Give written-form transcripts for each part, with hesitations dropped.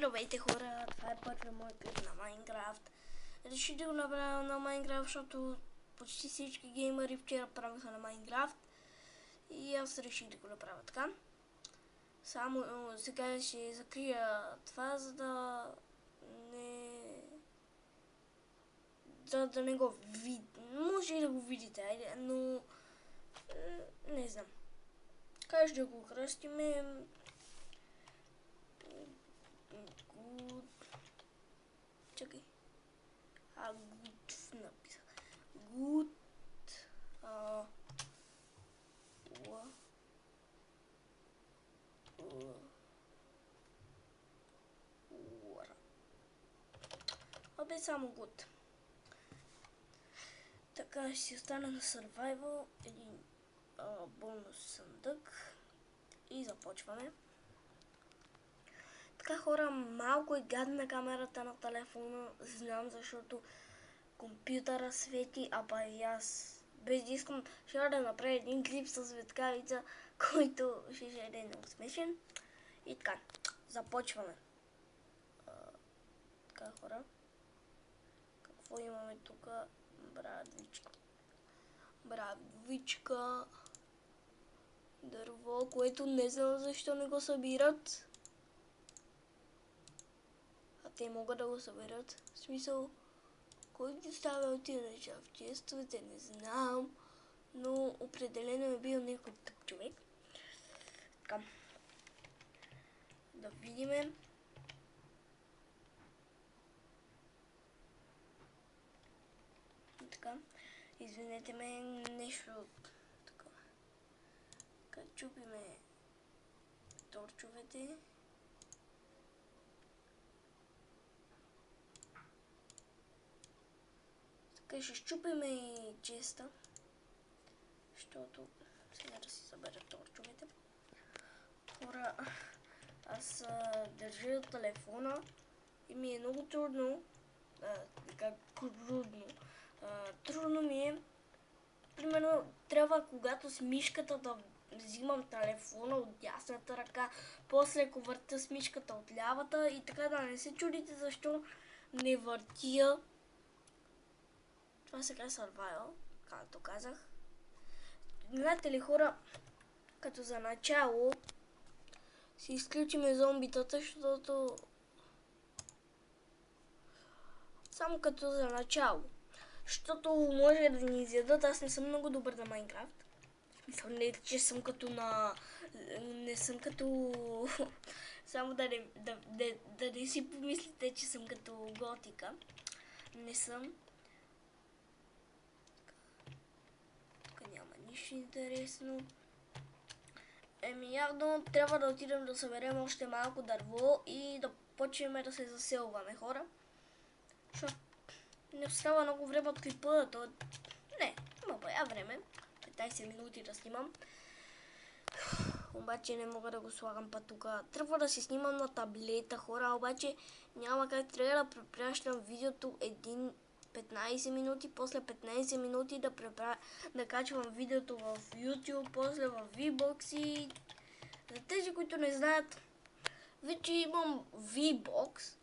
Здравейте хора, това е първият мой клип на Майнкрафт. Реших да го направя на Майнкрафт, защото почти всички геймери вчера правиха на Майнкрафт. И аз реших да го направя така. Само сега ще закрия това, за да не го видите. Може и да го видите, но не знам. Как ще го кръстиме? Чакай. Good написах. Good. Абе, само good. Така ще си остана на Survival, един бонус съндък и започваме. Така хора, малко е гадна камерата на телефона, знам, защото компютъра свети, и аз без да искам ще да направя един клип с светкавица, който ще е много смешен. И така, започваме. Така хора, какво имаме тук? Брадвичка, дърво, което не знам защо не го събират. А те могат да го съберат. В смисъл, кой доставя тия неща в честовете, не знам. Но определено е бил някой тъп човек. Така. Да видиме. Така. Извинете ме, нещо така. Така чупиме торчовете. Така ще щупиме и честа. Защото сега да си събера торчовете. Хора, аз държа телефона и ми е много трудно. Трудно ми е. Примерно, трябва когато с мишката да взимам телефона от дясната ръка, после ако въртя с мишката от лявата и така да не се чудите защо не въртя. Това сега е Survival, както казах. Знаете ли хора, като за начало си изключиме зомбитата, защото само като за начало. Защото може да ни изядат, аз не съм много добър на Майнкрафт. Не, че съм като на... Не съм като... Само да не си помислите, че съм като готика. Не съм. Тук няма нищо интересно. Явно трябва да отидем да съберем още малко дърво и да почнем да се заселваме, хора. Защото не остава много време от клипа, не, има бая време. 15 минути да снимам. Обаче не мога да го слагам тук. Трябва да си снимам на таблета, хора, обаче няма как, трябва да препращам видеото 15 минути, после 15 минути да качвам видеото в YouTube, после в VBOX и за тези, които не знаят, вече имам VBOX.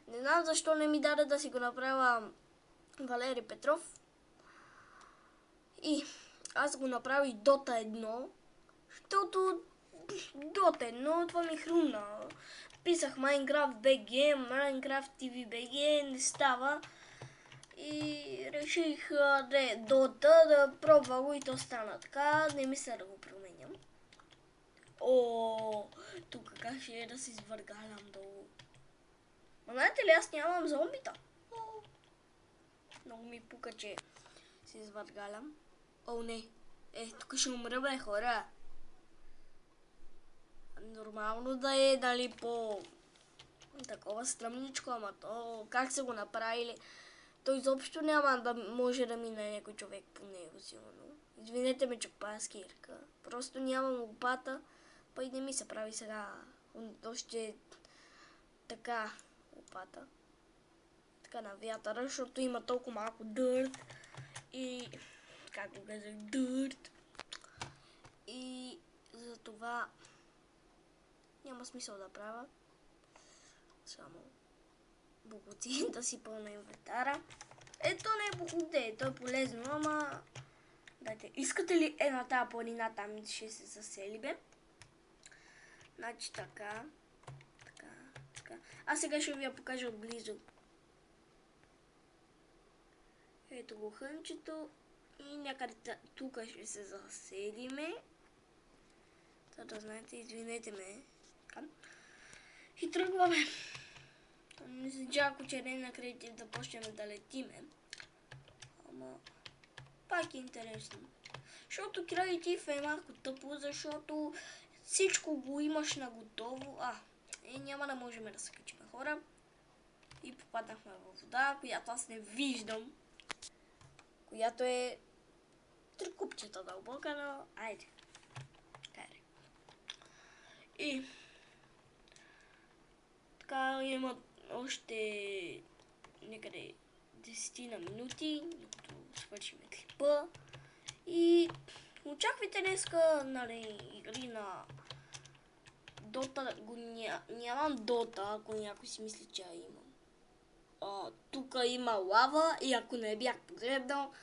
Не знам защо не ми даде да си го направя Валери Петров. И аз го направих Dota 1, защото Dota 1 това ми хрумна. Писах Minecraft BG, Minecraft TV BG, не става. И реших да е Dota, да пробва го и то стана така, не мисля да го променям. Тук как ще е да се извъргалям долу. Знаете ли, аз нямам зомбита. Много ми пука, че се извъргалям. Не. Тук ще умра, бе, хора. Нормално да е, дали по такова стръмничко, ама то как са го направили? То изобщо няма да може да мине някой човек по него, сигурно. Извинете ме, че паскирка. Просто нямам лопата, и не ми се прави сега още така лопата. Така на вятъра, защото има толкова малко дърт. И как го казах, дърт. И за това няма смисъл да правя. Само букуци да си пълна инвентара. Ето не е букуци, то е полезно, ама... Дайте, искате ли на тази планина, там ще се засели, бе? Значи така. А сега ще ви я покажа отблизо. Ето го хънчето. И някъде тук ще се заселиме. За да знаете, извинете ме. И тръгваме. Не се чако, че не на кредит да почнем да летиме. Ама пак е интересно. Защото креатив е малко тъпо, защото всичко го имаш на готово. Няма да можем да се качим хора. И попаднахме в вода, която аз не виждам. Която е 3 купчета дълбока, но айде. И така има още някъде 10 на минути, докато свършим клипа. И очаквайте днеска, нали, игри на Дота. Нямам Дота, ако някой си мисли, че я имам. Тук има лава и ако не бях погледнал,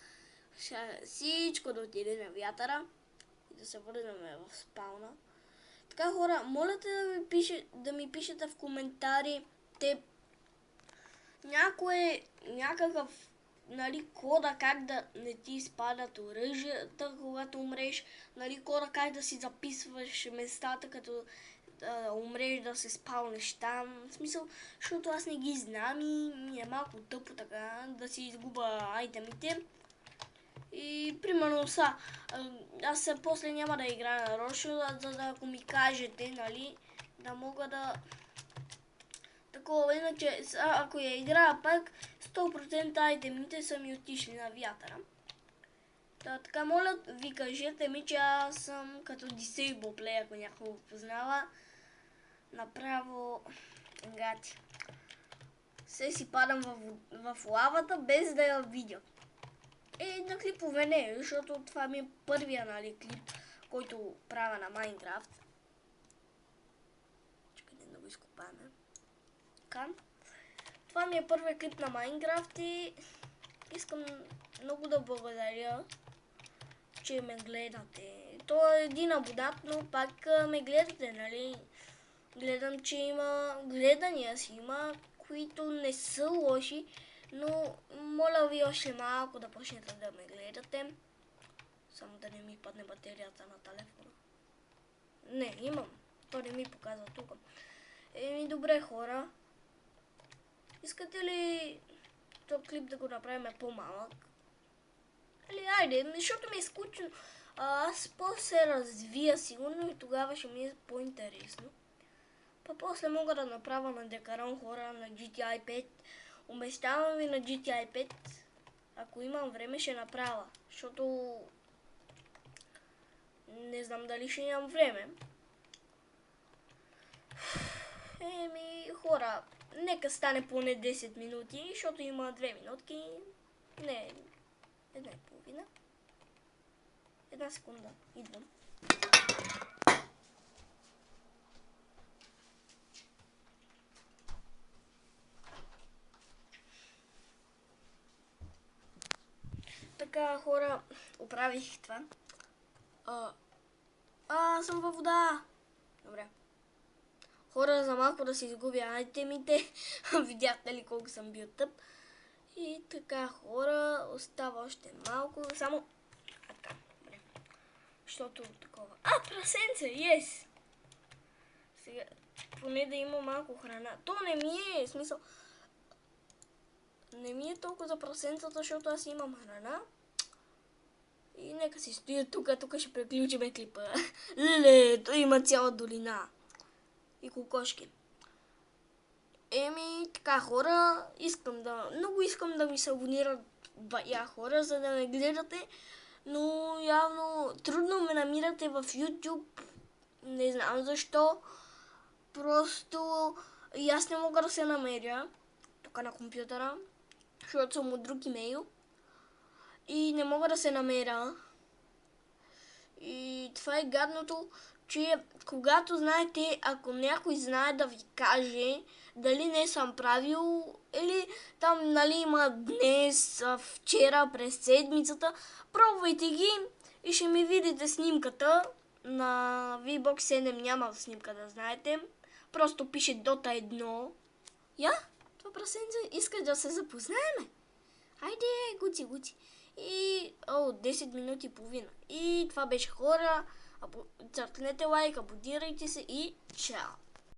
всичко да отиде на вятъра и да се върнем в спауна. Така хора, моля да ми пишете в коментари някакъв, нали, кода как да не ти изпадат оръжията, когато умреш, нали, кода как да си записваш местата, като умреш да се спаунеш там. В смисъл, защото аз не ги знам и ми е малко тъпо така да си изгуба айтемите. И примерно аз после няма да играя на Рошо, за да ако ми кажете, нали, да мога да... Такова, иначе ако я играя пак, 100% айтемите са ми отишли на вятъра. Така, моля ви кажете ми, че аз съм като Disable Play, ако някой го познава. Направо гати. Се си падам в лавата без да я видя. На клипове не, защото това ми е първия, нали, клип, който правя на Майнкрафт. Чакайте да го изкопаме. Това ми е първият клип на Майнкрафт и искам много да благодаря, че ме гледате. То е един абонат, но пак ме гледате, нали. Гледам, че има гледания си, има, които не са лоши. Но моля ви още малко да почнете да ме гледате. Само да не ми падне батерията на телефона. Не, имам. То не ми показва тук. Добре хора. Искате ли този клип да го направим по-малък? Айде, защото ми е скучно. Аз после развия сигурно и тогава ще ми е по-интересно. После мога да направя на Декарон хора на GTI 5. Обещавам ви на GTI 5, ако имам време ще направя, защото не знам дали ще имам време. Хора, нека стане поне 10 минути, защото има 2 минутки. Не, 1,5. 1 секунда, идвам. Така хора, оправих това. Съм във вода. Добре. Хора, за малко да се изгубя айтемите. Видяхте ли колко съм бил тъп. И така хора, остава още малко. Само така. Добре. Защото такова. Прасенце, yes! Сега, поне да има малко храна. То не ми е, смисъл. Не ми е толкова за прасенцата, защото аз имам храна. И нека си стоя тук ще приключим клипа. Леле, той има цяла долина. И кокошки. Така хора, много искам да ми се абонират бая хора, за да ме гледате. Но явно трудно ме намирате в YouTube. Не знам защо. Просто и аз не мога да се намеря тук на компютъра, защото съм от друг имейл. И не мога да се намеря. И това е гадното, че когато знаете, ако някой знае да ви каже дали не съм правил или там нали има днес, вчера, през седмицата, пробвайте ги и ще ми видите снимката. На VBOX 7 няма снимка, да знаете. Просто пише Dota 1. Я? Това прасенце иска да се запознаеме. Хайде, гуци. И 10 минути и половина. И това беше хора. Църкнете лайк, абонирайте се и чао!